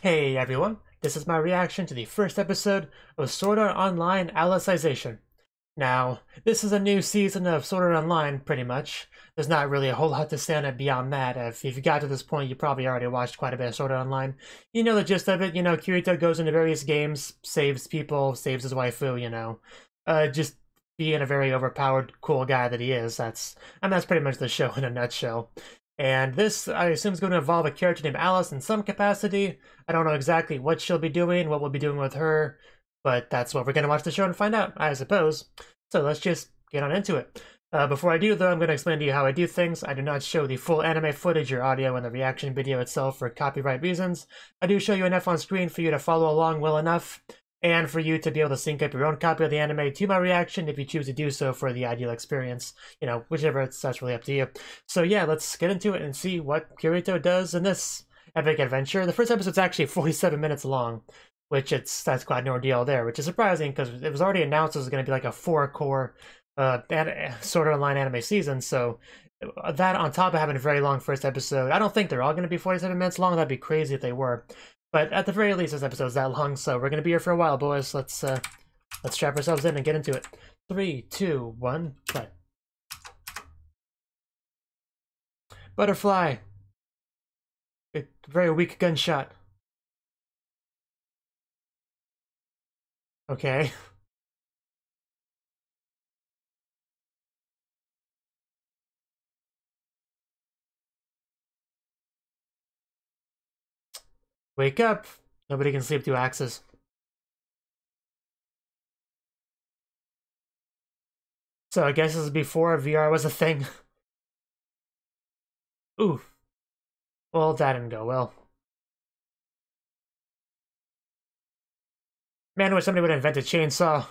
Hey everyone, this is my reaction to the first episode of Sword Art Online Alicization. Now, this is a new season of Sword Art Online, pretty much. There's not really a whole lot to say on it beyond that. If you got to this point, you probably already watched quite a bit of Sword Art Online. You know the gist of it, Kirito goes into various games, saves people, saves his waifu, just being a very overpowered, cool guy that he is. That's pretty much the show in a nutshell. And this, I assume, is going to involve a character named Alice in some capacity. I don't know exactly what she'll be doing, what we'll be doing with her, but that's what we're going to watch the show and find out, I suppose. So let's just get on into it. Before I do, though, I'm going to explain to you how I do things. I do not show the full anime footage or audio in the reaction video itself for copyright reasons. I do show you enough on screen for you to follow along well enough, and for you to be able to sync up your own copy of the anime to my reaction if you choose to do so for the ideal experience. Whichever, that's really up to you. So yeah, let's get into it and see what Kirito does in this epic adventure. The first episode's actually 47 minutes long, which that's quite an ordeal there, which is surprising because it was already announced it was going to be like a 4-core Sword Art Online anime season, so that on top of having a very long first episode, I don't think they're all going to be 47 minutes long. That'd be crazy if they were. But at the very least, this episode's that long, so we're gonna be here for a while, boys. Let's strap ourselves in and get into it. 3, 2, 1, play. Butterfly. A very weak gunshot. Okay. Wake up. Nobody can sleep through axes. So I guess this is before VR was a thing. Ooh. Well, that didn't go well. Man, I wish somebody would invent a chainsaw.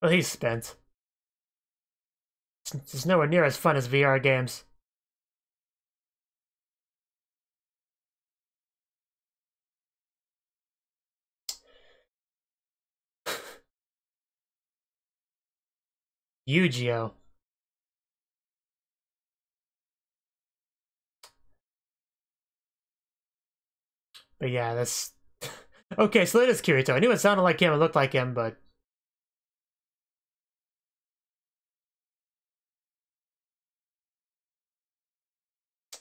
Well, he's spent. It's nowhere near as fun as VR games. Yu-Gi-Oh! But yeah, that's... Okay, so that is Kirito. I knew it sounded like him, it looked like him, but... a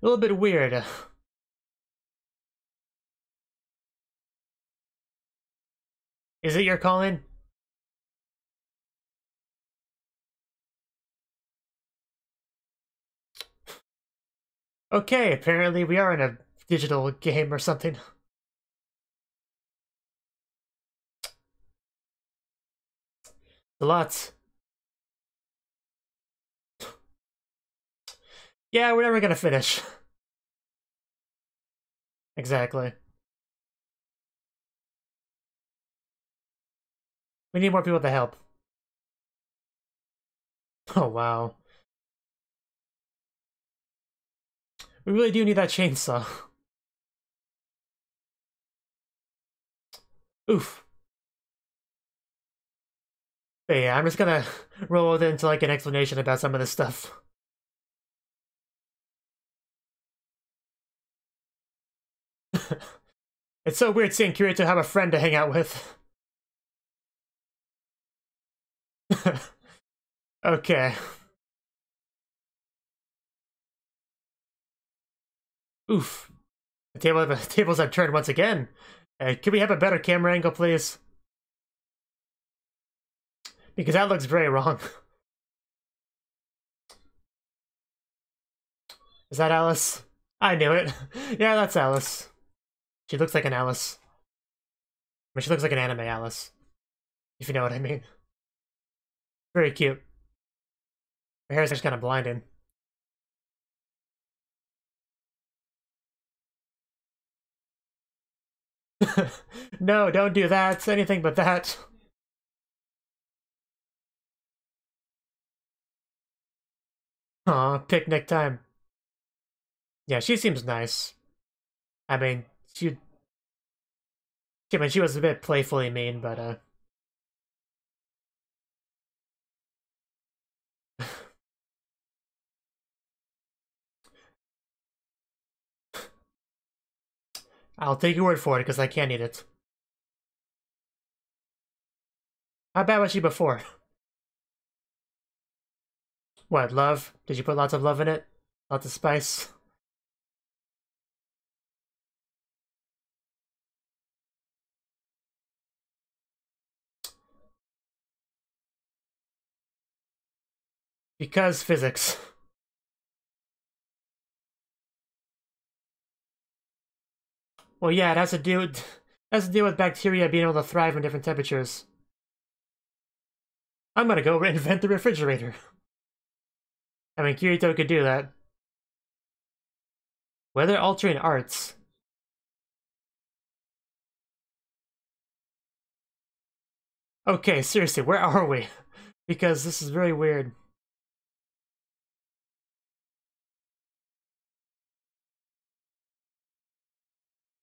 little bit weird. Is it your calling? Okay, apparently we are in a digital game or something. Lots. Yeah, we're never gonna finish. Exactly. We need more people to help. Oh, wow. We really do need that chainsaw. Oof. But yeah, I'm just gonna roll it into like an explanation about some of this stuff. It's so weird seeing Kirito have a friend to hang out with. Okay. Oof. The tables have turned once again. Can we have a better camera angle, please? Because that looks very wrong. Is that Alice? I knew it. Yeah, that's Alice. She looks like an Alice. I mean, she looks like an anime Alice. If you know what I mean. Very cute. Her hair's just kind of blinding. No, don't do that. It's anything but that. Aw, picnic time. Yeah, she seems nice. I mean, she was a bit playfully mean, but I'll take your word for it, because I can't eat it. How bad was she before? What, love? Did you put lots of love in it? Lots of spice? Because physics. Well, yeah, it has to do with bacteria being able to thrive in different temperatures. I'm gonna go reinvent the refrigerator. I mean, Kirito could do that. Weather altering arts. Okay, seriously, where are we? Because this is very weird.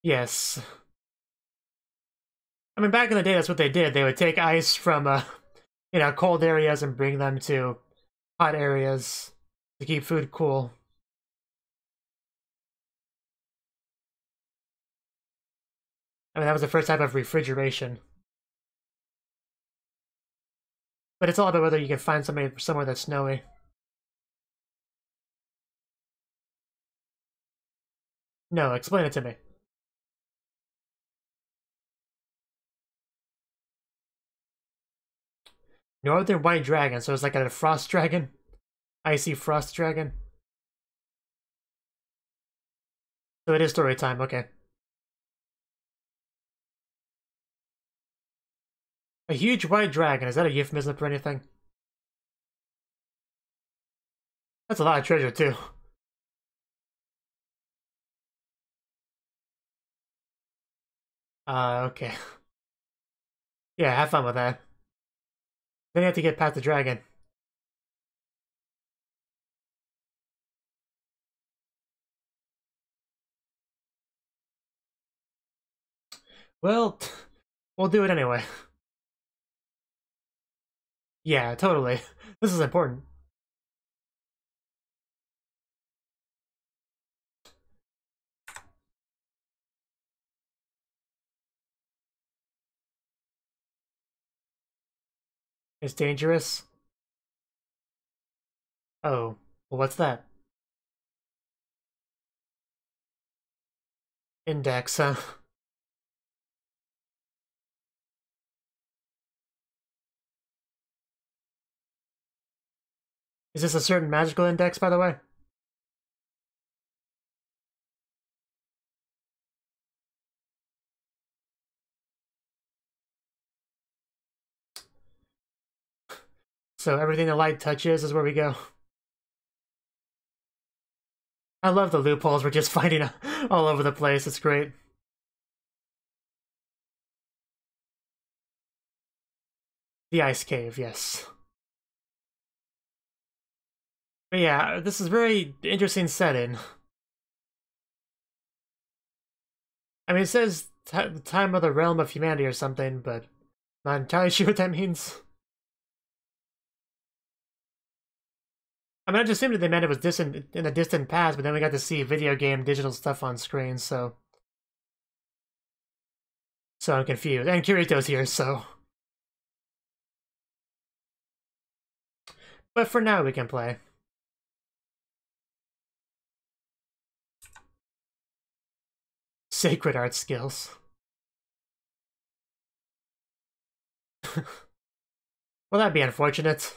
Yes. I mean, back in the day, that's what they did. They would take ice from, cold areas and bring them to hot areas to keep food cool. I mean, that was the first type of refrigeration. But it's all about whether you can find somewhere that's snowy. No, explain it to me. Northern White Dragon, so it's like a frost dragon? Icy frost dragon? So it is story time, okay. A huge white dragon, is that a euphemism for anything? That's a lot of treasure, too. Okay. Yeah, have fun with that. Then you have to get past the dragon. Well, we'll do it anyway. Yeah, totally. This is important. It's dangerous. Oh, well, what's that? Index, huh? Is this a certain magical index, by the way? So everything the light touches is where we go. I love the loopholes we're just finding all over the place. It's great. The ice cave, yes. But yeah, this is very interesting setting. I mean, it says time of the realm of humanity or something, but not entirely sure what that means. I mean, I just assumed that they meant it was distant in the distant past, but then we got to see video game digital stuff on screen, so I'm confused. And Kirito's here, so. But for now, we can play. Sacred art skills. Well, that'd be unfortunate.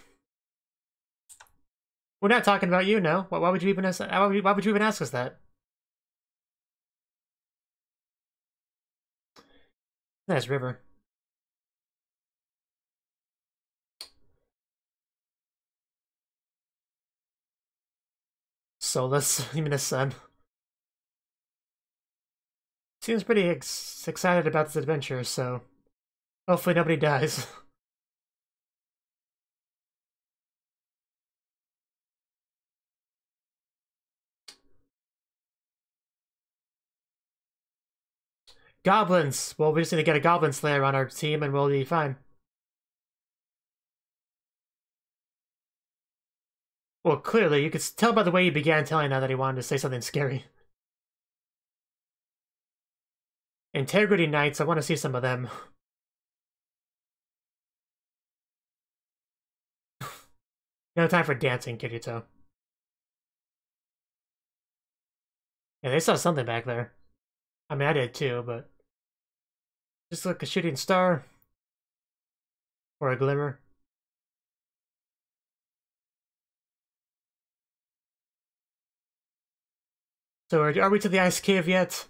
We're not talking about you, no. Why would you even ask? Why would you even ask us that? Nice river. Solus, you mean the sun? Seems pretty excited about this adventure, so hopefully nobody dies. Goblins! Well, we just need to get a goblin slayer on our team and we'll be fine. Well, clearly, you could tell by the way he began telling now that he wanted to say something scary. Integrity Knights, I want to see some of them. No time for dancing, Kirito. Yeah, they saw something back there. I mean, I did too, but... Just like a shooting star. Or a glimmer. So are we to the ice cave yet?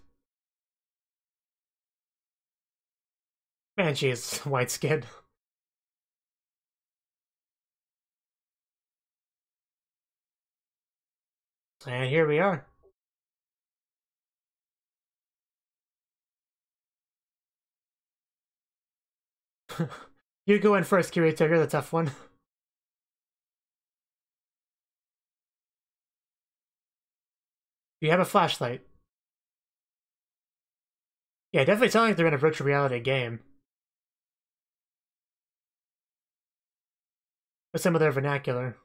Man, she is white skinned. And here we are. You go in first, Kirito. You're the tough one. You have a flashlight. Yeah, definitely sounds like they're in a virtual reality game. With some of their vernacular.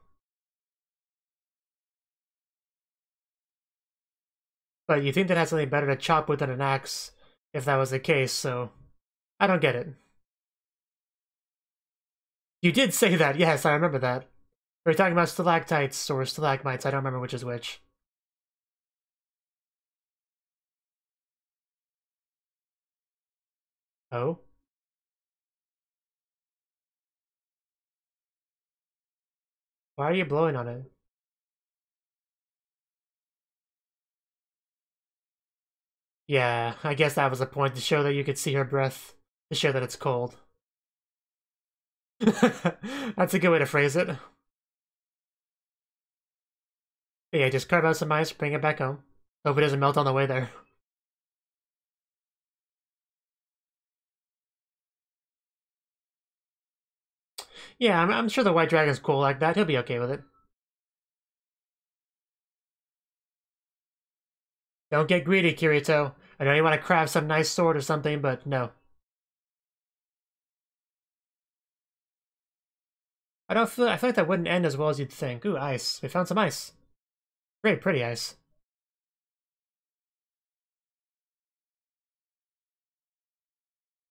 But you think that has something better to chop with than an axe, if that was the case, so... I don't get it. You did say that, yes, I remember that. We were talking about stalactites or stalagmites, I don't remember which is which. Oh? Why are you blowing on it? Yeah, I guess that was the point, to show that you could see her breath. To show that it's cold. That's a good way to phrase it. Yeah, just carve out some ice, bring it back home. Hope it doesn't melt on the way there. Yeah, I'm sure the White Dragon's cool like that. He'll be okay with it. Don't get greedy, Kirito. I know you want to craft some nice sword or something, but no. I feel like that wouldn't end as well as you'd think. Ooh, ice. We found some ice. Great, pretty ice.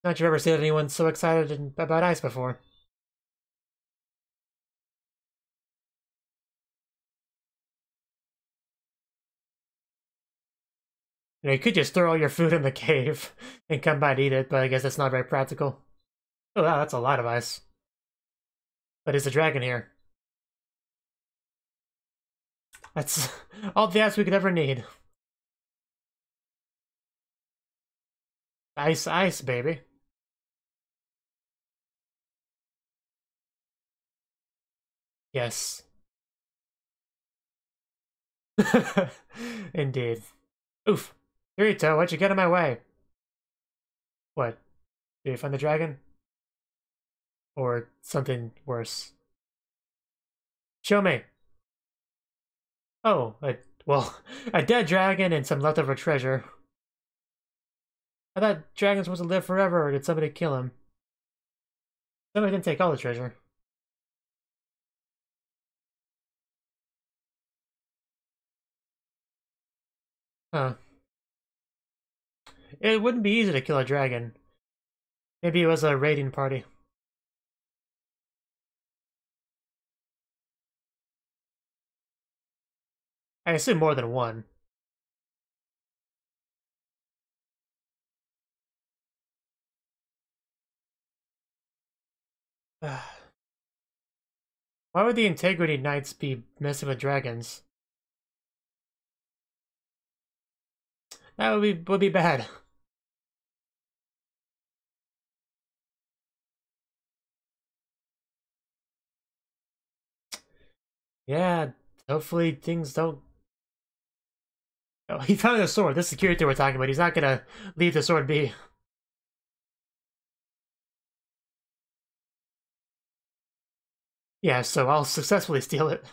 Not you've ever seen anyone so excited about ice before. You know, you could just throw all your food in the cave and come by and eat it, but I guess that's not very practical. Oh wow, that's a lot of ice. But is the dragon here? That's all the ice we could ever need. Ice, ice, baby. Yes. Indeed. Oof. Kirito, why'd you get in my way? What? Did you find the dragon? Or something worse? Show me. Oh, well, a dead dragon and some leftover treasure. I thought dragons supposed to live forever, or did somebody kill him? Somebody didn't take all the treasure. Huh. It wouldn't be easy to kill a dragon. Maybe it was a raiding party. I assume more than one. Why would the Integrity Knights be messing with dragons? That would be bad. Yeah, hopefully things don't... Oh, he found the sword. This security we're talking about. He's not gonna leave the sword be. Yeah, so I'll successfully steal it.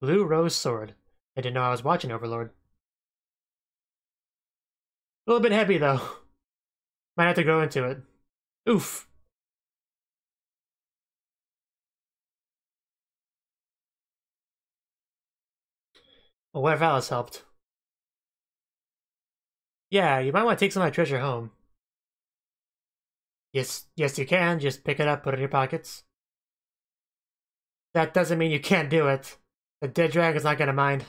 Blue Rose Sword. I didn't know I was watching Overlord. A little bit heavy, though. Might have to go into it. Oof. Well, what if Alice helped? Yeah, you might want to take some of that treasure home. Yes, you can. Just pick it up, put it in your pockets. That doesn't mean you can't do it. The dead dragon's not gonna mind.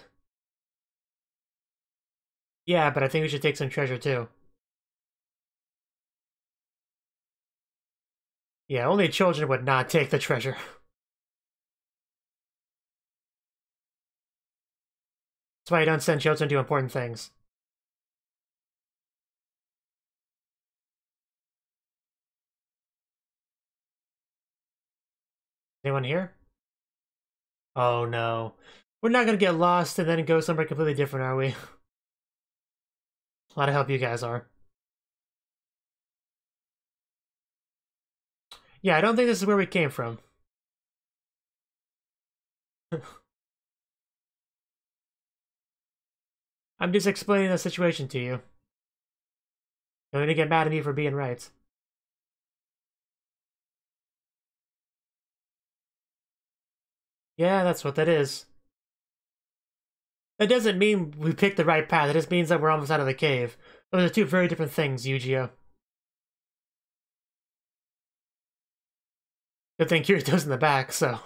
Yeah, but I think we should take some treasure too. Yeah, only children would not take the treasure. That's why you don't send children to important things. Anyone here? Oh no. We're not gonna get lost and then go somewhere completely different, are we? A lot of help you guys are. Yeah, I don't think this is where we came from. I'm just explaining the situation to you. Don't need to get mad at me for being right. Yeah, that's what that is. That doesn't mean we picked the right path, it just means that we're almost out of the cave. Those are two very different things, Yu-Gi-Oh! Good thing Kirito's in the back, so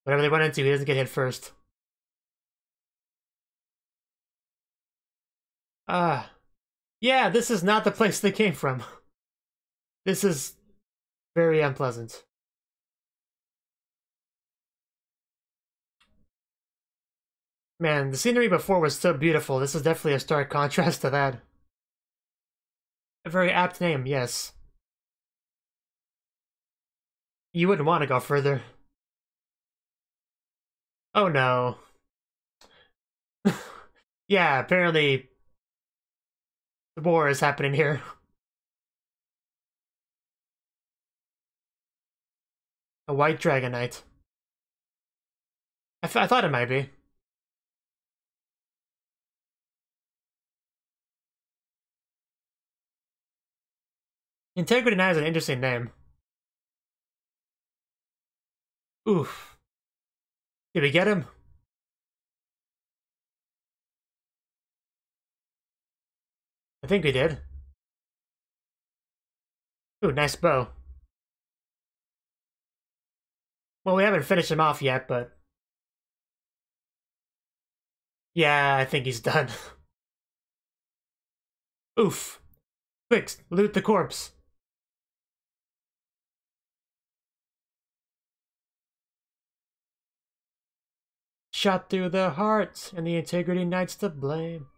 whatever they went into, he doesn't get hit first. Yeah, this is not the place they came from. This is very unpleasant. Man, the scenery before was so beautiful. This is definitely a stark contrast to that. A very apt name, yes. You wouldn't want to go further. Oh no. Yeah, apparently the war is happening here. A white Dragonite. I thought it might be. Integrity Knight is an interesting name. Oof. Did we get him? I think we did. Ooh, nice bow. Well, we haven't finished him off yet, but... Yeah, I think he's done. Oof. Quick, loot the corpse. Shot through the heart, and the Integrity Knight's to blame.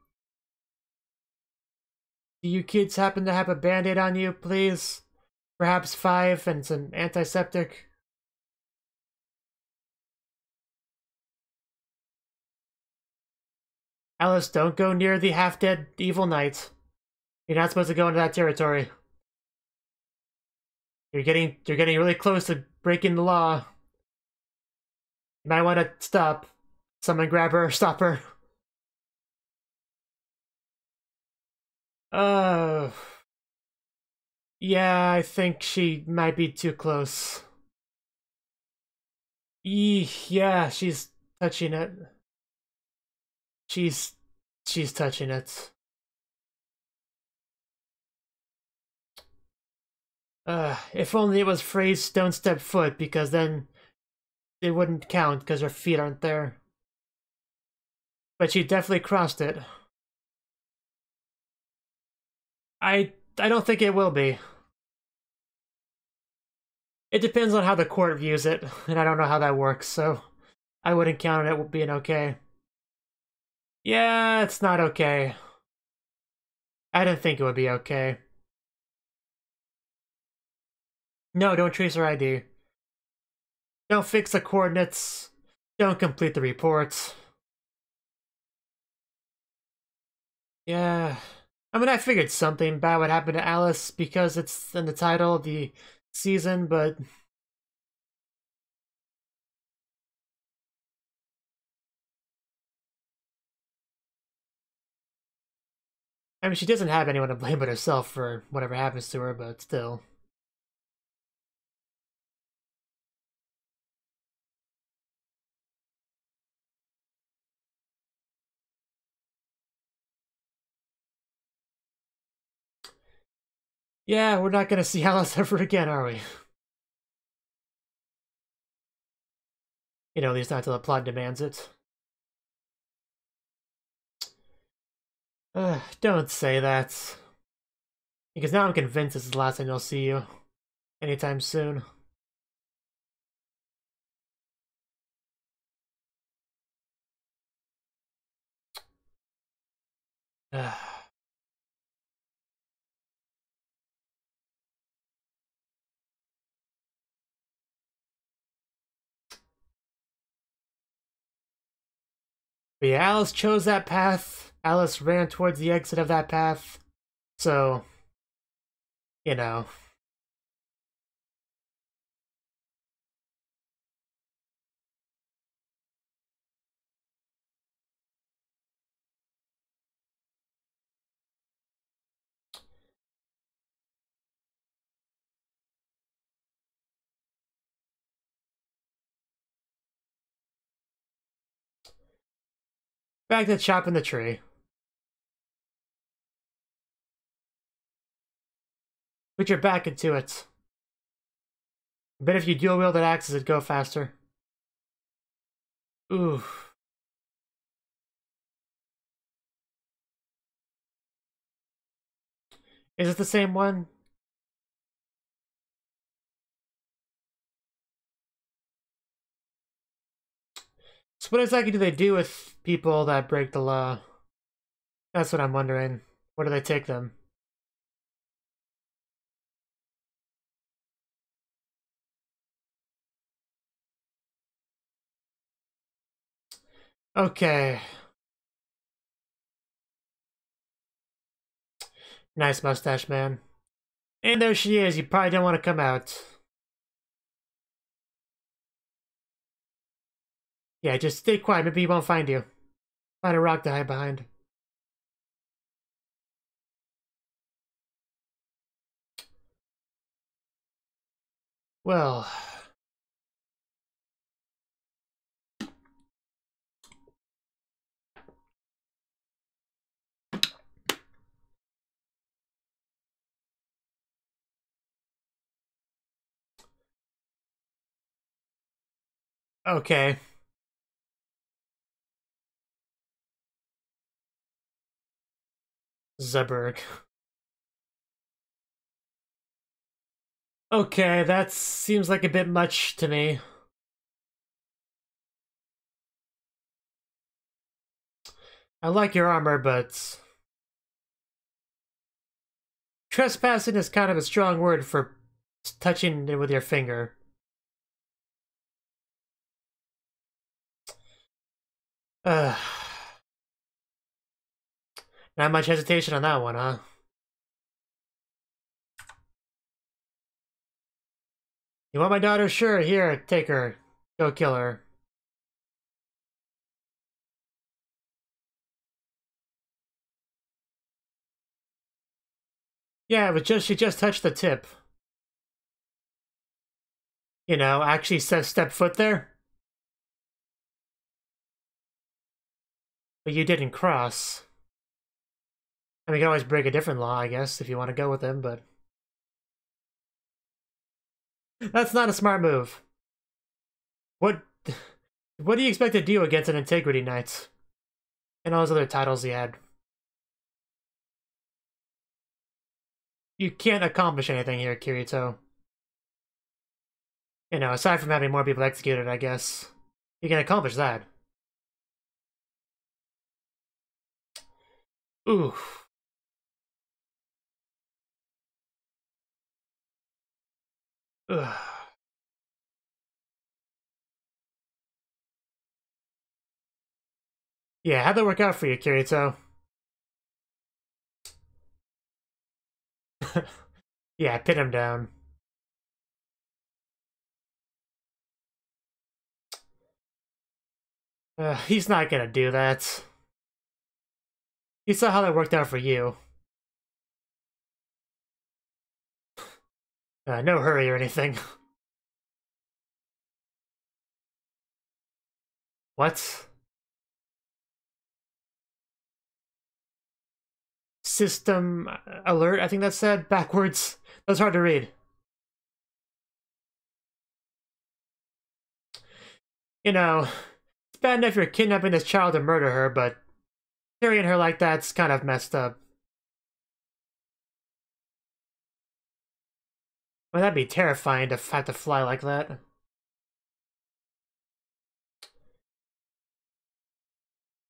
Do you kids happen to have a band-aid on you, please? Perhaps 5 and some antiseptic? Ellis, don't go near the half-dead evil knight. You're not supposed to go into that territory. You're getting really close to breaking the law. You might want to stop. Someone grab her, stop her. Uh... Yeah, I think she might be too close. Yeah, she's touching it. She's touching it. If only it was phrased "don't step foot," because then it wouldn't count because her feet aren't there. But she definitely crossed it. I don't think it will be. It depends on how the court views it, and I don't know how that works, so I wouldn't count on it being okay. Yeah, it's not okay. I didn't think it would be okay. No, don't trace her ID. Don't fix the coordinates. Don't complete the reports. Yeah. I mean, I figured something bad would happen to Alice because it's in the title of the season, but... I mean, she doesn't have anyone to blame but herself for whatever happens to her, but still. Yeah, we're not gonna see Alice ever again, are we? You know, at least not until the plot demands it. Don't say that. Because now I'm convinced this is the last time I'll see you. Anytime soon. But yeah, Alice chose that path. Alice ran towards the exit of that path. So, you know. Back to chopping the tree. Put your back into it. I bet if you dual-wielded axes, it'd go faster. Ooh. Is it the same one? So what exactly do they do with people that break the law? That's what I'm wondering. Where do they take them? Okay. Nice mustache, man. And there she is. You probably don't want to come out. Yeah, just stay quiet. Maybe he won't find you. Find a rock to hide behind. Well... Okay. Zeberg. Okay, that seems like a bit much to me. I like your armor, but... Trespassing is kind of a strong word for touching it with your finger. Ugh. Not much hesitation on that one, huh? You want my daughter? Sure, here, take her. Go kill her. Yeah, but she just touched the tip. You know, actually step foot there. But you didn't cross. I mean, you can always break a different law, I guess, if you want to go with him, but... That's not a smart move. What... What do you expect to do against an Integrity Knight? And all those other titles he had. You can't accomplish anything here, Kirito. You know, aside from having more people executed, I guess. You can accomplish that. Ooh. Ugh. Yeah, how'd that work out for you, Kirito? Yeah, pin him down. He's not gonna do that. You saw how that worked out for you. No hurry or anything. What? system alert, I think that said, backwards. That was hard to read. You know, it's bad enough you're kidnapping this child to murder her, but carrying her like that's kind of messed up. Well, that'd be terrifying to have to fly like that.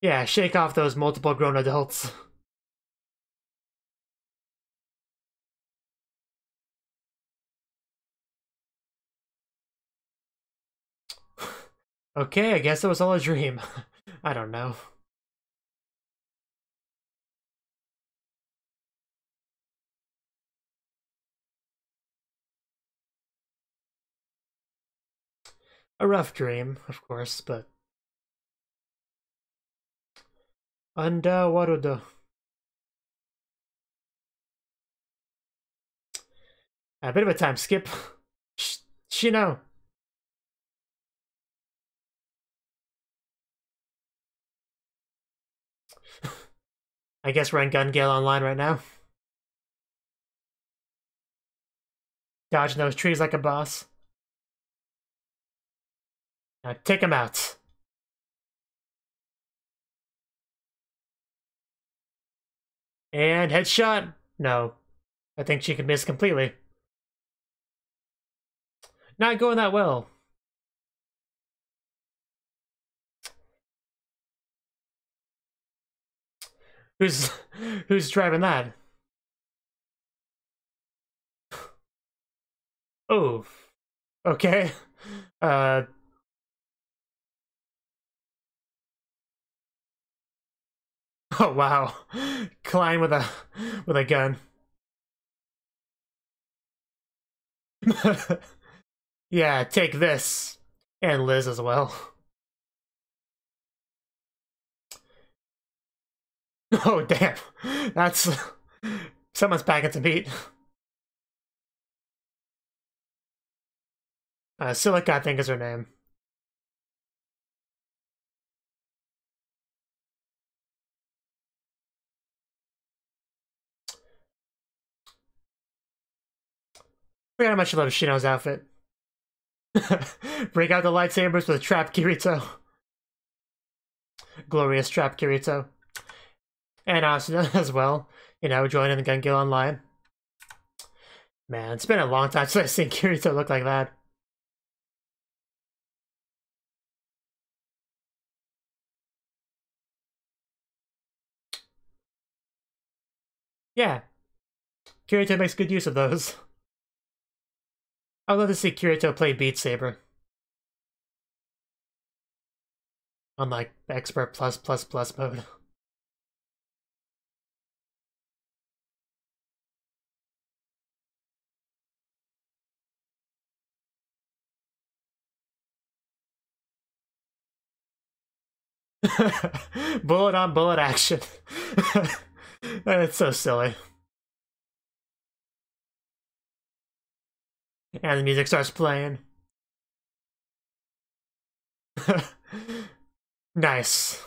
Yeah, shake off those multiple grown adults. Okay, I guess it was all a dream. I don't know. A rough dream, of course, but... Warudo. A bit of a time skip. Shino. I guess we're in Gale Online right now. Dodging those trees like a boss. Now take him out. And headshot. No. I think she could miss completely. Not going that well. Who's driving that? Oh. Okay. Oh wow. Klein with a gun. Yeah, take this. And Liz as well. Oh damn. That's someone's packing some heat. Silica, I think, is her name. Forgot how much I love Shino's outfit. Break out the lightsabers with Trap Kirito. Glorious Trap Kirito. And Asuna as well. You know, joining the Gale Online. Man, it's been a long time since I've seen Kirito look like that. Yeah. Kirito makes good use of those. I'd love to see Kirito play Beat Saber. On like Expert plus mode. Bullet on bullet action. It's so silly. And the music starts playing. Nice.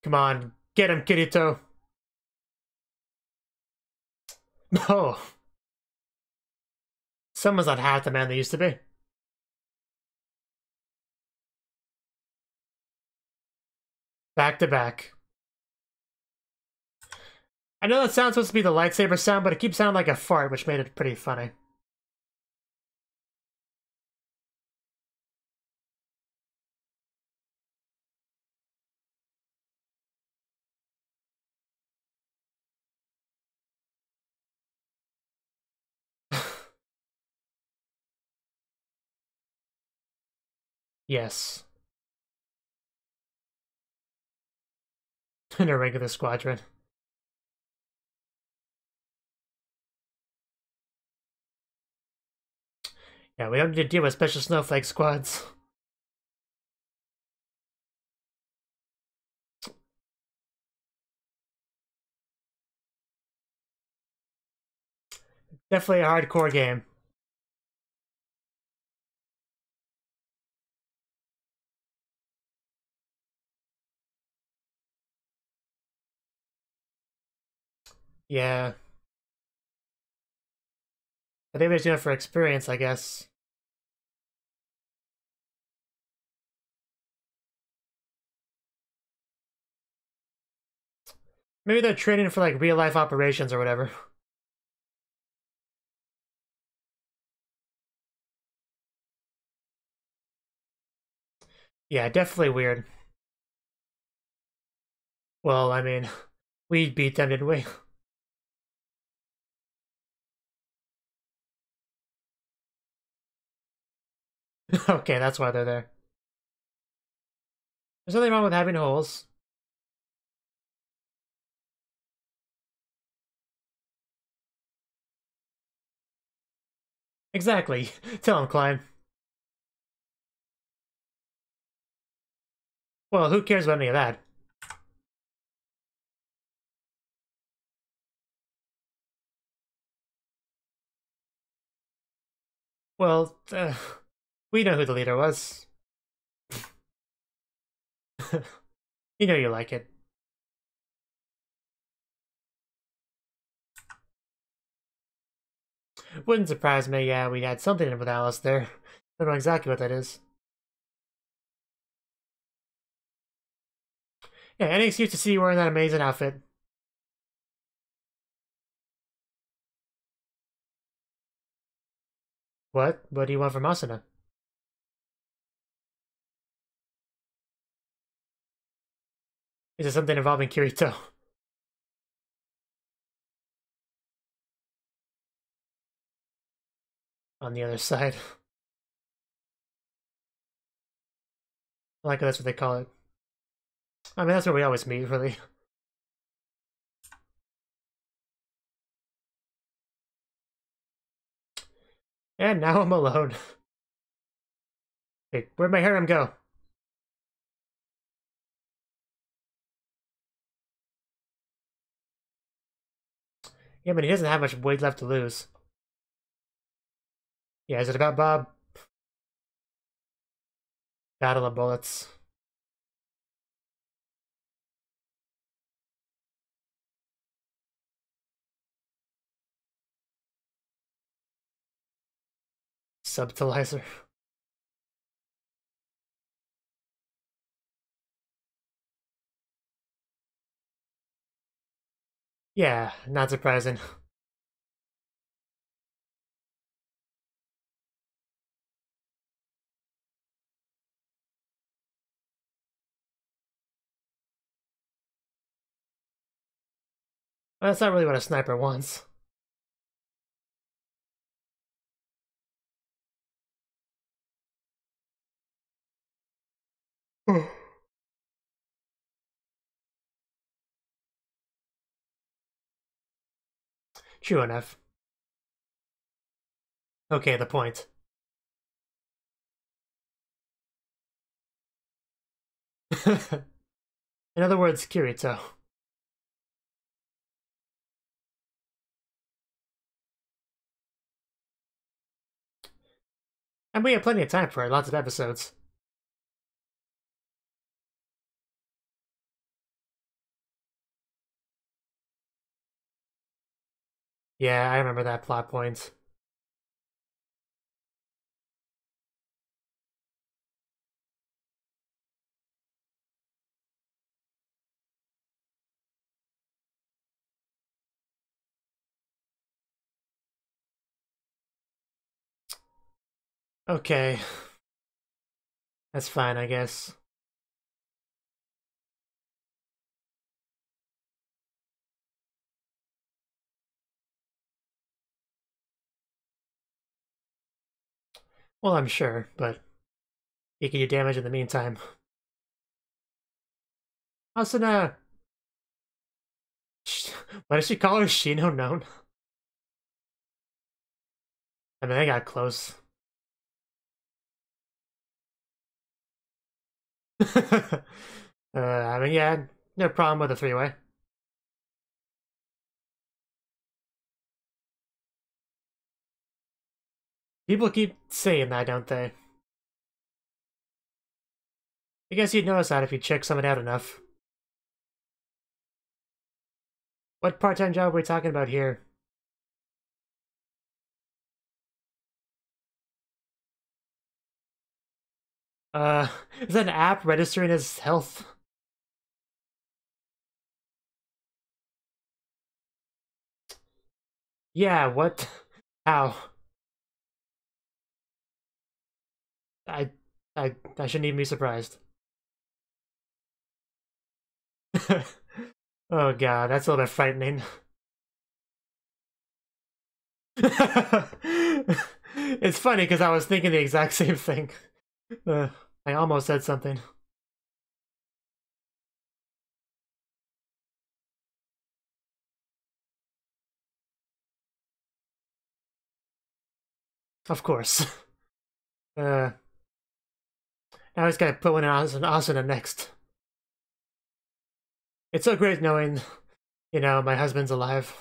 Come on, get him, Kirito. Oh. Someone's not half the man they used to be. Back to back. I know that sound's supposed to be the lightsaber sound, but it keeps sounding like a fart, which made it pretty funny. Yes. In a regular squadron. Yeah, we don't need to deal with special snowflake squads. Definitely a hardcore game. Yeah. But they were just doing it for experience, I guess. Maybe they're training for like real life operations or whatever. Yeah, definitely weird. Well, I mean, we beat them, didn't we? Okay, that's why they're there. There's nothing wrong with having holes. Exactly. Tell him, Klein. Well, who cares about any of that? Well, we know who the leader was. You know you like it. Wouldn't surprise me, yeah, we had something in with Alice there. Don't know exactly what that is. Yeah, any excuse to see you wearing that amazing outfit. What? What do you want from Asuna? Is it something involving Kirito? On the other side. I like how that's what they call it. I mean, that's where we always meet, really. And now I'm alone. Wait, where'd my harem go? Yeah, but he doesn't have much weight left to lose. Yeah, is it about Bob? Battle of Bullets. Subtilizer. Yeah, not surprising. Well, that's not really what a sniper wants. True enough. Okay, the point. In other words, Kirito. And we have plenty of time for it, lots of episodes. Yeah, I remember that plot point. Okay. That's fine, I guess. Well, I'm sure, but you can do damage in the meantime. Asuna! What does she call her? Shino known? I mean, they got close. I mean, yeah, no problem with a three-way. People keep saying that, don't they? I guess you'd notice that if you check someone out enough. What part-time job are we talking about here? Is that an app registering his health? Yeah, what? How? I, I shouldn't even be surprised. Oh god, that's a little bit frightening. It's funny because I was thinking the exact same thing. Uh, I almost said something. Of course. Uh, now he's gotta put one on Asuna next. It's so great knowing, my husband's alive.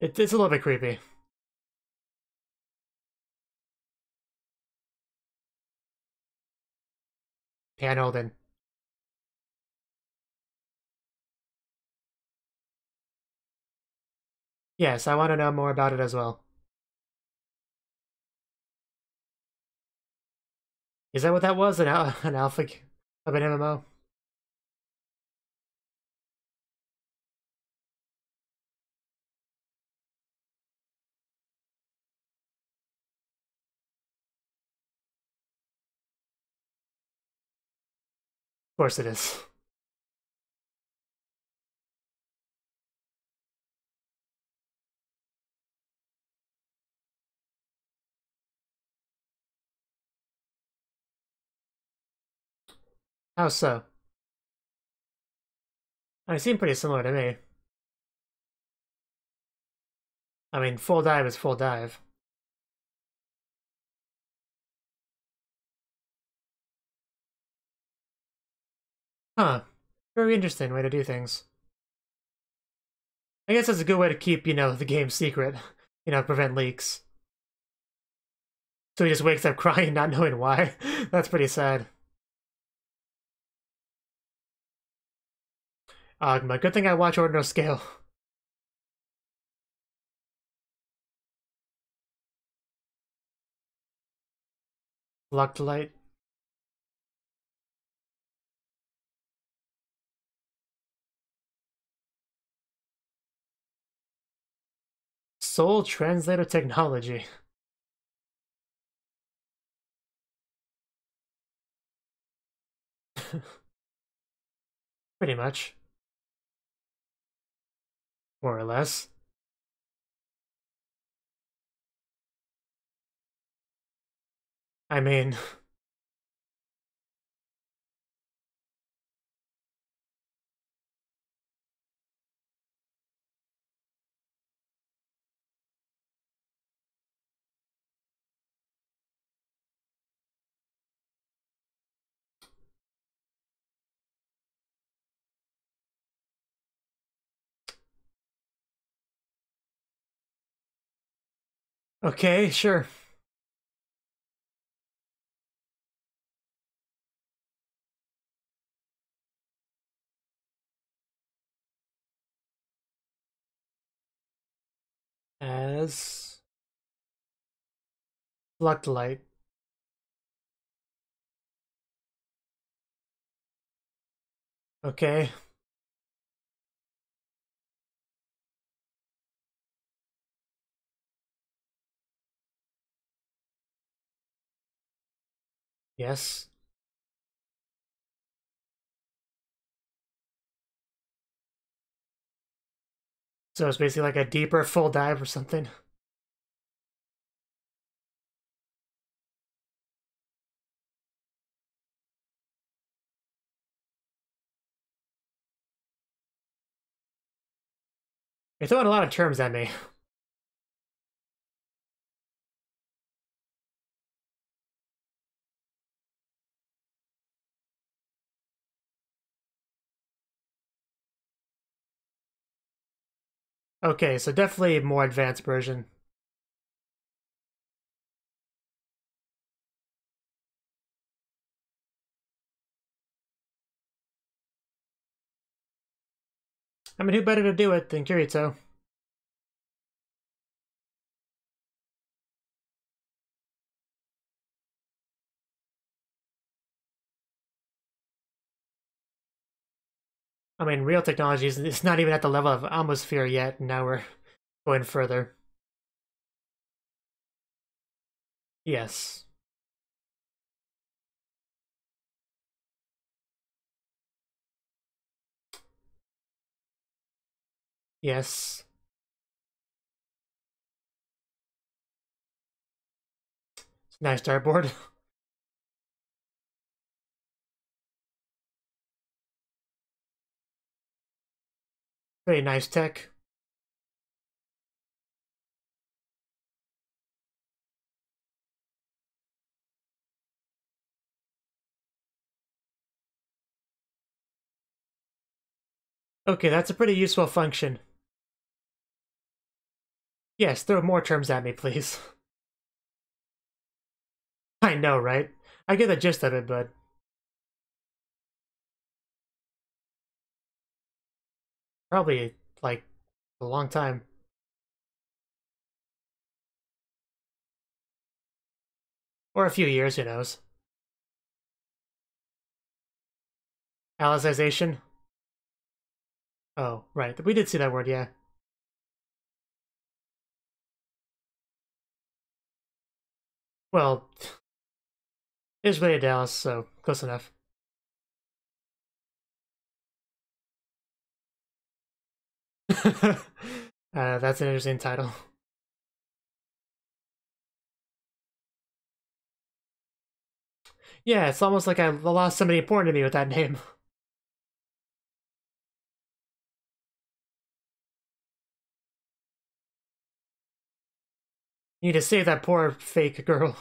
It's a little bit creepy. Hand holding. Yes, I want to know more about it as well. Is that what that was? An alpha of an MMO? Of course it is. How so? They seem pretty similar to me. I mean, full dive is full dive. Huh. Very interesting way to do things. I guess that's a good way to keep, the game secret. Prevent leaks. So he just wakes up crying, not knowing why. That's pretty sad. Agma, good thing I watch Ordinal Scale. Luck to light. Soul translator technology. Pretty much. More or less. I mean... Okay, sure. As... Luck to light. Okay. Yes. So it's basically like a deeper full dive or something. You're throwing a lot of terms at me. Okay, so definitely more advanced version. I mean, who better to do it than Kirito? I mean, real technology is it's not even at the level of atmosphere yet, and now we're going further. Yes. Yes. Nice dartboard. Very nice tech. Okay, that's a pretty useful function. Yes, throw more terms at me, please. I know, right? I get the gist of it, but... probably, like, a long time. Or a few years, who knows. Alicization? Oh, right. We did see that word, yeah. Well, it's related to Alice, so close enough. That's an interesting title. Yeah, it's almost like I lost somebody important to me with that name. You need to save that poor fake girl.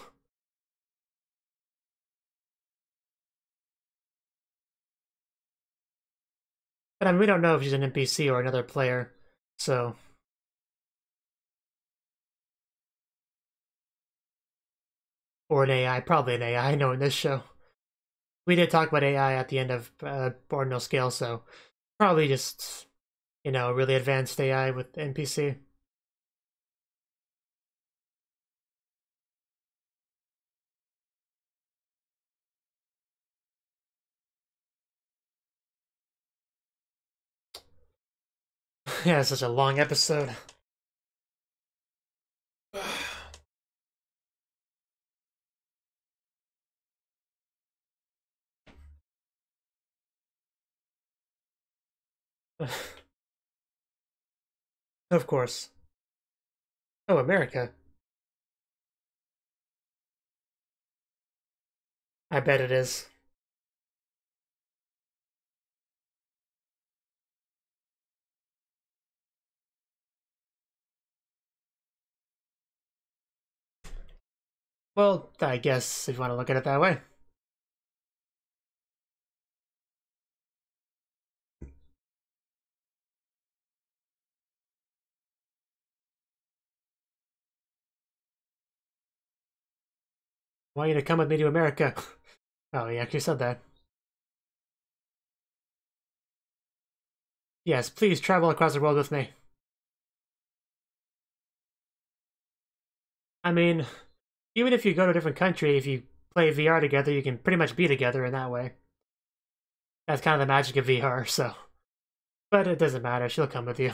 But I mean, we don't know if she's an NPC or another player, so... or an AI, probably an AI, I know in this show. We did talk about AI at the end of Ordinal Scale, so probably just, you know, really advanced AI with NPC. Yeah, it's such a long episode. Of course. Oh, America. I bet it is. Well, I guess if you want to look at it that way. I want you to come with me to America. Oh, he actually said that. Yes, please travel across the world with me. I mean, even if you go to a different country, if you play VR together, you can pretty much be together in that way. That's kind of the magic of VR, so. But it doesn't matter, she'll come with you.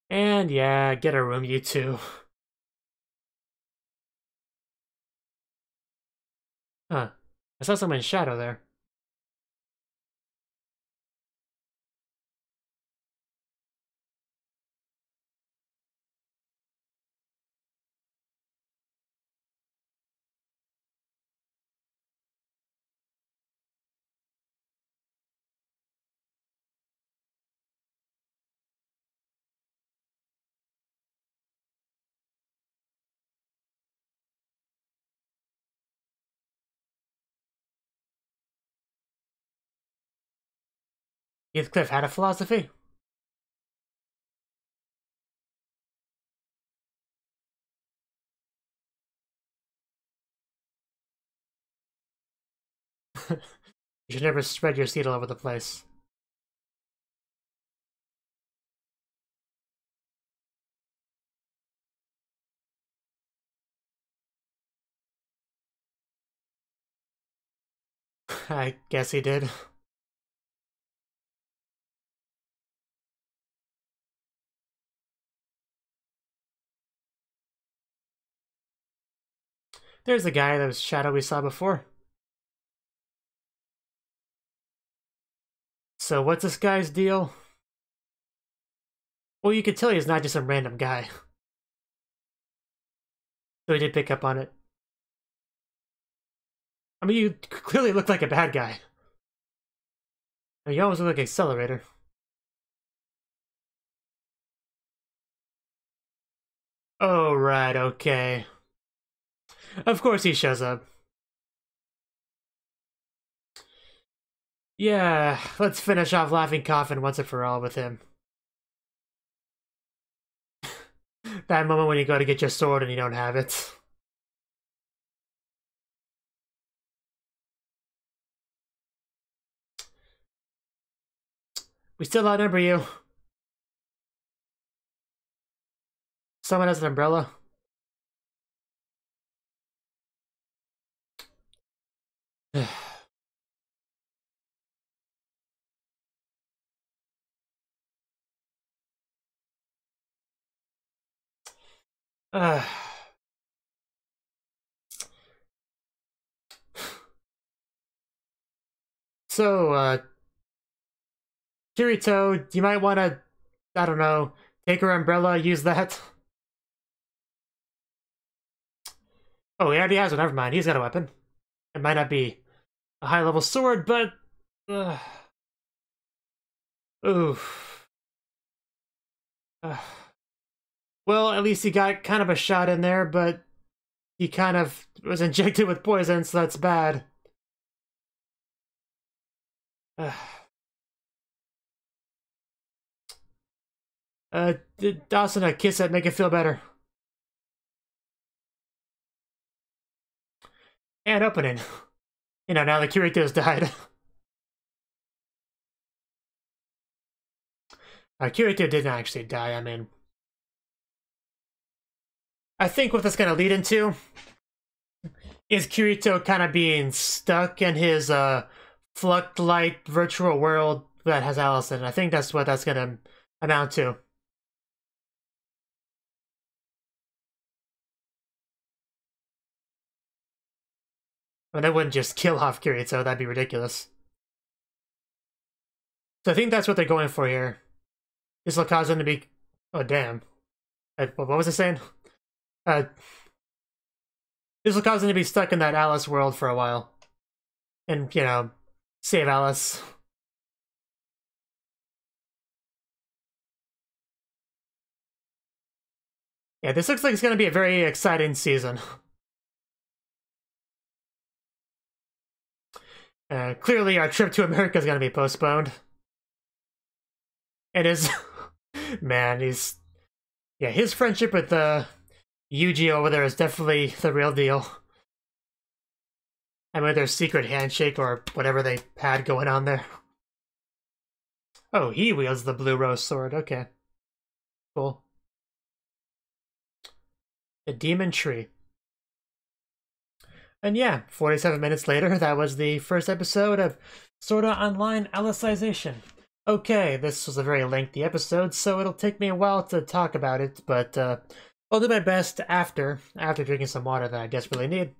And yeah, get a room, you too. Huh. I saw someone in shadow there. Heathcliff had a philosophy? You should never spread your seed all over the place. I guess he did. There's the guy that was Shadow we saw before. So what's this guy's deal? Well, you could tell he's not just some random guy. So he did pick up on it. I mean, you clearly look like a bad guy. You almost look like Accelerator. Oh, right, okay. Of course he shows up. Yeah, let's finish off Laughing Coffin once and for all with him. That moment when you go to get your sword and you don't have it. We still outnumber you. Someone has an umbrella. So, Kirito, you might want to, I don't know, take her umbrella, use that. Oh, he already has one, never mind, he's got a weapon. It might not be a high-level sword, but... Oof. Well, at least he got kind of a shot in there, but he kind of was injected with poison, so that's bad. Dawson, a kiss that make it feel better. And opening. You know, now the Kirito's died. Kirito didn't actually die, I mean... I think what that's gonna lead into is Kirito kind of being stuck in his fluct light virtual world that has Alice in it. I think that's what that's gonna amount to. I mean, that wouldn't just kill off Kirito, that'd be ridiculous. So I think that's what they're going for here. This will cause him to be... Oh, damn. What was I saying? This will cause him to be stuck in that Alice world for a while. And, you know, save Alice. Yeah, this looks like it's going to be a very exciting season. Clearly our trip to America is going to be postponed. It is... Man, he's... Yeah, his friendship with Yuji over there is definitely the real deal. I mean, their secret handshake or whatever they had going on there. Oh, he wields the blue rose sword. Okay. Cool. The Demon Tree. And yeah, 47 minutes later, that was the first episode of Sword Art Online Alicization. Okay, this was a very lengthy episode, so it'll take me a while to talk about it, but I'll do my best after drinking some water that I desperately need.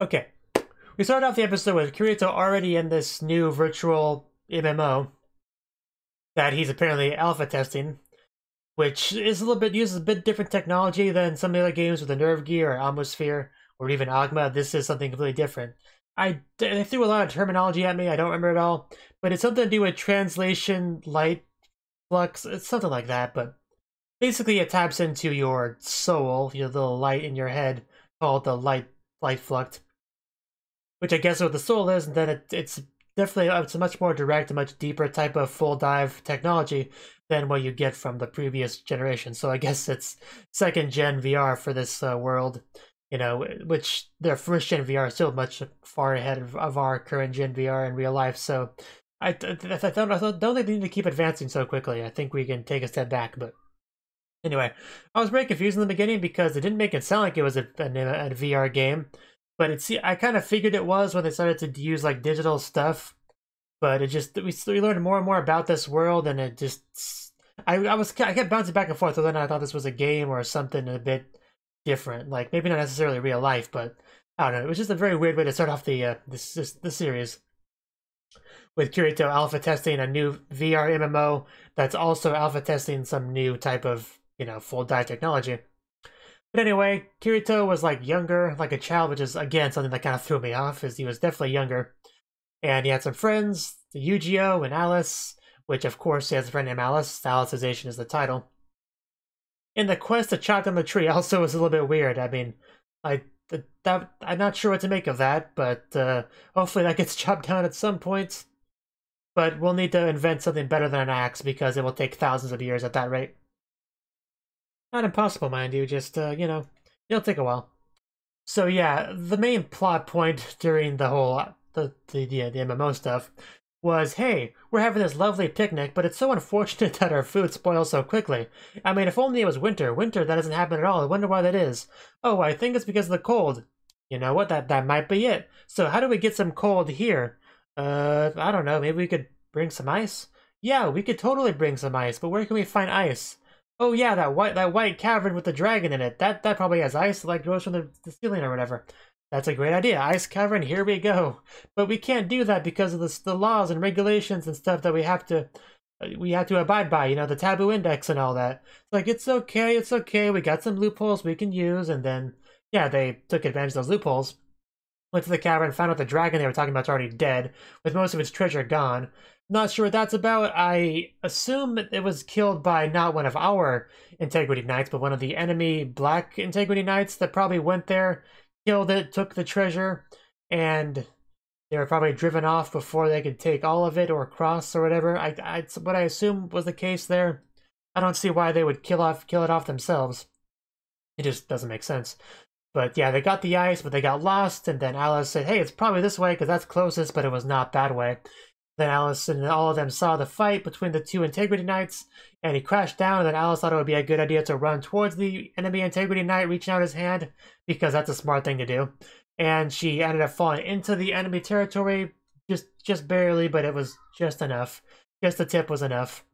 Okay, we started off the episode with Kirito already in this new virtual MMO that he's apparently alpha testing, which is a little bit uses a bit different technology than some of the other games with the Nerve Gear or Atmosphere or even Agma. This is something completely different. They threw a lot of terminology at me, I don't remember it all, but it's something to do with translation, light, flux, it's something like that, but basically it taps into your soul, your little light in your head, called the light flux, which I guess is what the soul is, and then it's definitely it's a much more direct, a much deeper type of full dive technology than what you get from the previous generation. So I guess it's second gen VR for this world, you know, which their first gen VR is still much far ahead of our current gen VR in real life. So I don't think they need to keep advancing so quickly. I think we can take a step back, but anyway, I was very confused in the beginning because it didn't make it sound like it was a VR game, but I kind of figured it was when they started to use like digital stuff. But it just we learned more and more about this world, and it just I kept bouncing back and forth. Whether or not I thought this was a game or something a bit different, like maybe not necessarily real life, but I don't know. It was just a very weird way to start off the series, with Kirito alpha testing a new VR MMO that's also alpha testing some new type of, you know, full dive technology. But anyway, Kirito was like younger, like a child, which is again something that kind of threw me off, is he was definitely younger. And he had some friends, Yu-Gi-Oh! And Alice, which of course he has a friend named Alice. Alicization is the title. In the quest to chop down the tree also was a little bit weird. I mean, I'm not sure what to make of that, but hopefully that gets chopped down at some point. But we'll need to invent something better than an axe because it will take thousands of years at that rate. Not impossible, mind you, just, you know, it'll take a while. So yeah, the main plot point during the whole, the MMO stuff was, hey, we're having this lovely picnic, but it's so unfortunate that our food spoils so quickly. I mean, if only it was winter. Winter, that doesn't happen at all. I wonder why that is. Oh, I think it's because of the cold. You know what? That might be it. So how do we get some cold here? I don't know. Maybe we could bring some ice? Yeah, we could totally bring some ice, but where can we find ice? Oh yeah, that white cavern with the dragon in it. That probably has ice, like goes from the ceiling or whatever. That's a great idea. Ice cavern, here we go. But we can't do that because of the laws and regulations and stuff that we have to abide by, you know, the taboo index and all that. Like, it's okay, we got some loopholes we can use. And then, yeah, they took advantage of those loopholes. Went to the cavern, found out the dragon they were talking about's already dead, with most of its treasure gone. Not sure what that's about. I assume it was killed by not one of our Integrity Knights, but one of the enemy Black Integrity Knights that probably went there, killed it, took the treasure, and they were probably driven off before they could take all of it or cross or whatever. What I assume was the case there. I don't see why they would kill it off themselves. It just doesn't make sense. But yeah, they got the ice, but they got lost, and then Alice said, hey, it's probably this way because that's closest, but it was not that way. Then Alice and all of them saw the fight between the two Integrity Knights, and he crashed down, and then Alice thought it would be a good idea to run towards the enemy Integrity Knight, reaching out his hand, because that's a smart thing to do. And she ended up falling into the enemy territory, just barely, but it was just enough. Just the tip was enough.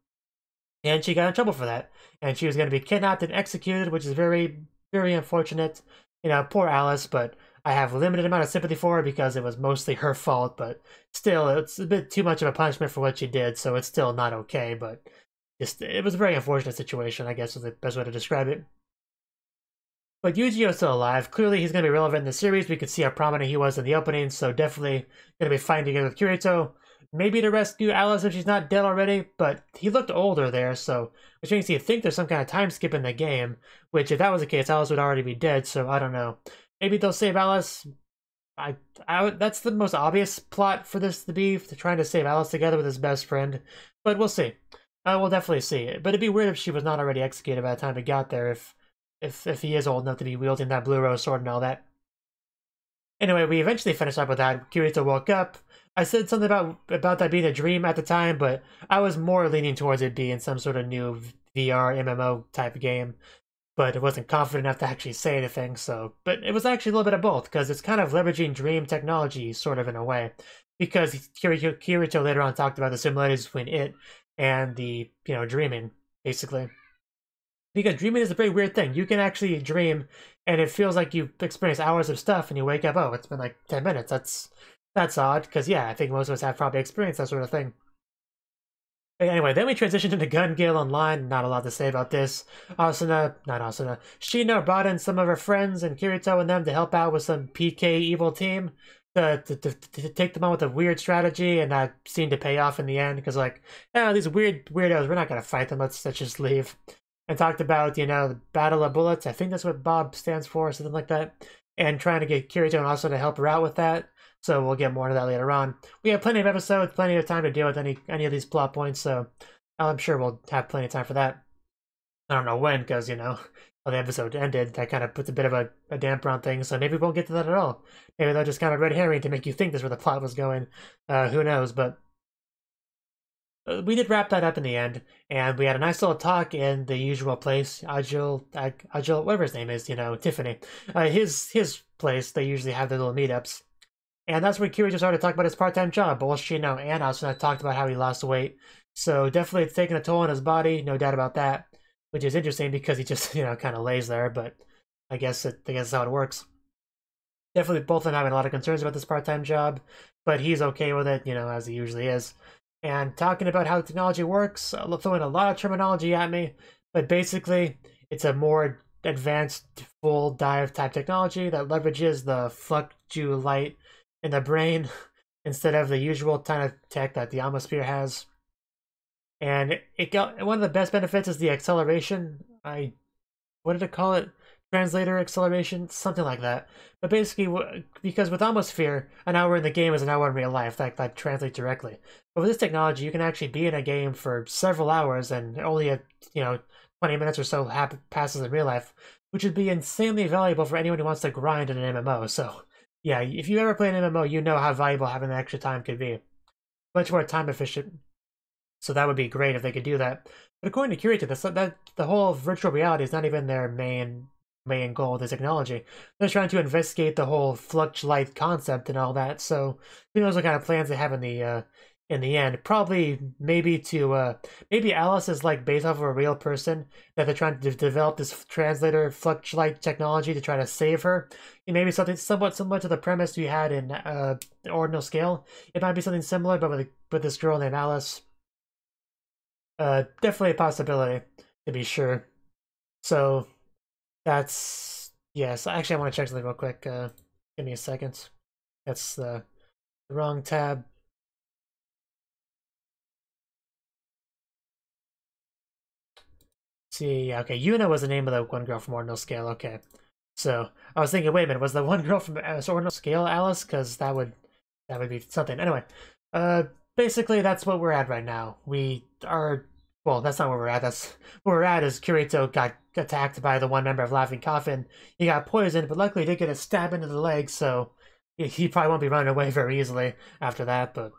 And she got in trouble for that. And she was going to be kidnapped and executed, which is very, very unfortunate. You know, poor Alice, but I have a limited amount of sympathy for her because it was mostly her fault, but still, it's a bit too much of a punishment for what she did, so it's still not okay, but it was a very unfortunate situation, I guess is the best way to describe it. But Yu-Gi-Oh's still alive. Clearly, he's going to be relevant in the series. We could see how prominent he was in the opening, so definitely going to be fighting together with Kirito. Maybe to rescue Alice if she's not dead already, but he looked older there, so which makes you think there's some kind of time skip in the game, which if that was the case, Alice would already be dead, so I don't know. Maybe they'll save Alice. That's the most obvious plot for this to be, trying to save Alice together with his best friend, but we'll see. We'll definitely see it, but it'd be weird if she was not already executed by the time he got there, if he is old enough to be wielding that blue rose sword and all that. Anyway, we eventually finished up with that. Kirito woke up. I said something about that being a dream at the time, but I was more leaning towards it being some sort of new VR MMO type game. But I wasn't confident enough to actually say anything, so... But it was actually a little bit of both, because it's kind of leveraging dream technology, sort of, in a way. Because Kirito later on talked about the similarities between it and the, you know, dreaming, basically. Because dreaming is a very weird thing. You can actually dream, and it feels like you've experienced hours of stuff, and you wake up, oh, it's been like 10 minutes. That's odd, because, yeah, I think most of us have probably experienced that sort of thing. Anyway, then we transitioned into Gun Gale Online. Not a lot to say about this. Shino brought in some of her friends and Kirito and them to help out with some PK evil team to take them on with a weird strategy, and that seemed to pay off in the end because, like, oh, these weirdos, we're not going to fight them. Let's just leave. And talked about, you know, the Battle of Bullets. I think that's what Bob stands for, or something like that. And trying to get Kirito and also to help her out with that. so we'll get more into that later on. We have plenty of episodes, plenty of time to deal with any of these plot points, so I'm sure we'll have plenty of time for that. I don't know when, because, you know, when the episode ended, that kind of puts a bit of a damper on things, so maybe we won't get to that at all. Maybe they'll just kind of red herring to make you think this is where the plot was going. Who knows, but we did wrap that up in the end, and we had a nice little talk in the usual place, Agil, whatever his name is, you know, Tiffany. His place, they usually have their little meetups. And that's where Kurio started to talk about his part-time job, both you know, and also talked about how he lost weight. So definitely it's taking a toll on his body, no doubt about that. Which is interesting because he just, you know, kind of lays there, but I guess that's how it works. Definitely both of them having a lot of concerns about this part-time job, but he's okay with it, you know, as he usually is. And talking about how the technology works, throwing a lot of terminology at me, but basically it's a more advanced full dive type technology that leverages the fluctu light in the brain instead of the usual kind of tech that the atmosphere has. And it got one of the best benefits is the acceleration. What did it call it? Translator acceleration, something like that. But basically, because with atmosphere, an hour in the game is an hour in real life. That translates directly. But with this technology, you can actually be in a game for several hours, and only 20 minutes or so passes in real life, which would be insanely valuable for anyone who wants to grind in an MMO. So, yeah, if you ever play an MMO, you know how valuable having the extra time could be. Much more time efficient. So that would be great if they could do that. But according to Kurio, the whole virtual reality is not even their main goal of the technology. They're trying to investigate the whole flux light concept and all that. So who knows what kind of plans they have in the end. Probably maybe Alice is like based off of a real person that they're trying to develop this translator flux light technology to try to save her. It may be something somewhat similar to the premise we had in Ordinal Scale. It might be something similar, but with this girl named Alice. Definitely a possibility, to be sure. So, that's... Yes, actually I want to check something real quick. Give me a second. That's the wrong tab. See, okay, Yuna was the name of the one girl from Ordinal Scale, okay. So, I was thinking, wait a minute, was the one girl from Ordinal Scale Alice? Because that would be something. Anyway, basically, that's what we're at right now. We are... Well, that's not where we're at. That's where we're at is Kirito got attacked by the one member of Laughing Coffin. He got poisoned, but luckily he did get a stab into the leg, so he probably won't be running away very easily after that, but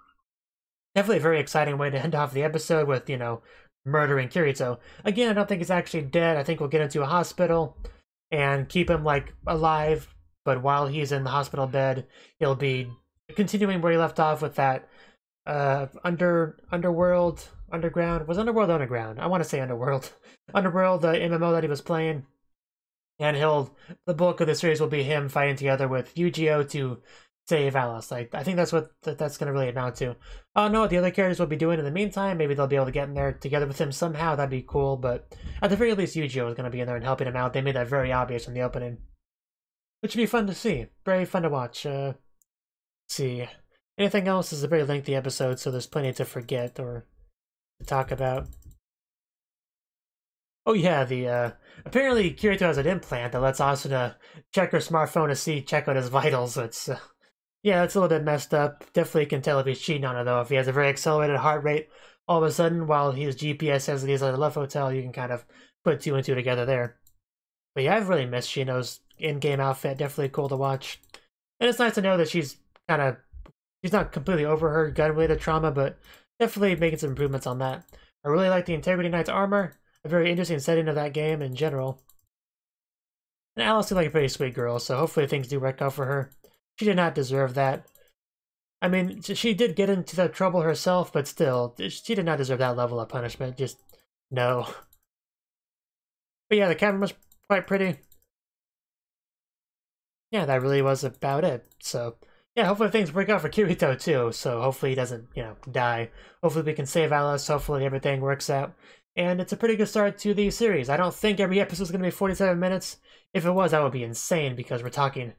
definitely a very exciting way to end off the episode with, you know, murdering Kirito. Again, I don't think he's actually dead. I think we'll get into a hospital and keep him, like, alive, but while he's in the hospital bed, he'll be continuing where he left off with that Underworld, Underground? Was Underworld Underground? I want to say Underworld. Underworld, the MMO that he was playing. And the bulk of the series will be him fighting together with Yu-Gi-Oh! To save Alice. Like, I think that's what that's going to really amount to. I don't know what the other characters will be doing in the meantime. Maybe they'll be able to get in there together with him somehow. That'd be cool, but at the very least, Yu-Gi-Oh! Is going to be in there and helping him out. They made that very obvious in the opening. Which would be fun to see. Very fun to watch. Let's see. Anything else? This is a very lengthy episode, so there's plenty to forget or to talk about. Oh yeah, apparently Kirito has an implant that lets Asuna check her smartphone to check out his vitals. It's yeah, it's a little bit messed up. Definitely can tell if he's cheating on her though. If he has a very accelerated heart rate, all of a sudden while his GPS says that he's at a love hotel, you can kind of put two and two together there. But yeah, I've really missed Shino's in-game outfit. Definitely cool to watch, and it's nice to know that she's not completely over her gun-related trauma, but definitely making some improvements on that. I really like the Integrity Knight's armor. A very interesting setting of that game in general. And Alice seems like a pretty sweet girl, so hopefully things do work out for her. She did not deserve that. I mean, she did get into that trouble herself, but still, she did not deserve that level of punishment. Just, no. But yeah, the camera was quite pretty. Yeah, that really was about it, so... Yeah, hopefully things work out for Kirito too, so hopefully he doesn't, die. Hopefully we can save Alice, hopefully everything works out. And it's a pretty good start to the series. I don't think every episode is going to be 47 minutes. If it was, that would be insane, because we're talking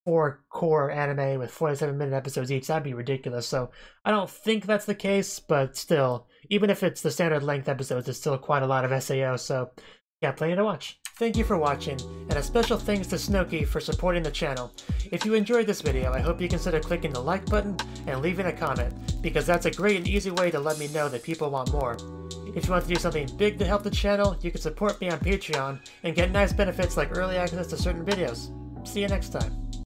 4 core anime with 47-minute episodes each. That'd be ridiculous, so I don't think that's the case, but still, even if it's the standard length episodes, it's still quite a lot of SAO, so yeah, plenty to watch. Thank you for watching, and a special thanks to Cnouki for supporting the channel. If you enjoyed this video, I hope you consider clicking the like button and leaving a comment, because that's a great and easy way to let me know that people want more. If you want to do something big to help the channel, you can support me on Patreon and get nice benefits like early access to certain videos. See you next time.